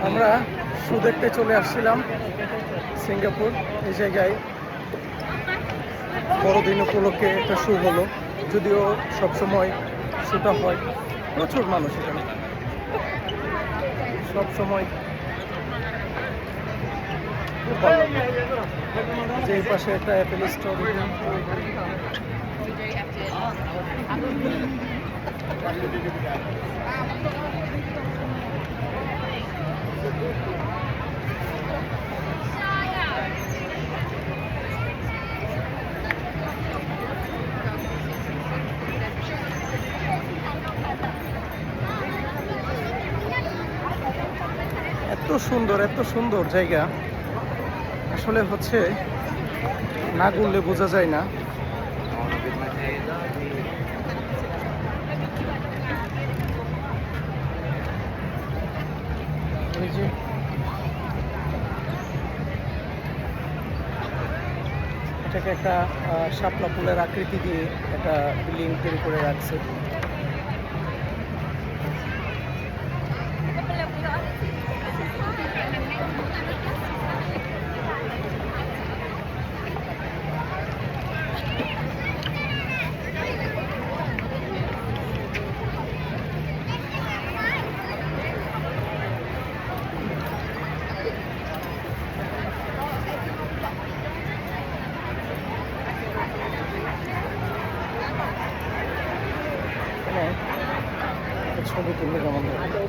আমরা শু দেখতে চলে আসছিলাম সিঙ্গাপুর। এই জায়গায় বড়দিন উপলক্ষে একটা শু হলো, যদিও সবসময় শুটা হয়। প্রচুর মানুষ এখানে সবসময়। খুব ভালো লাগলো যে এই পাশে একটা অ্যাপেল স্টোর। এত সুন্দর জায়গা, আসলে হচ্ছে না ঘুরলে বোঝা যায় না। এই যে এটাকে একটা শাপলা ফুলের আকৃতি দিয়ে একটা বিল্ডিং তৈরি করে রাখছে। ছবি তুললে কেমন লাগে?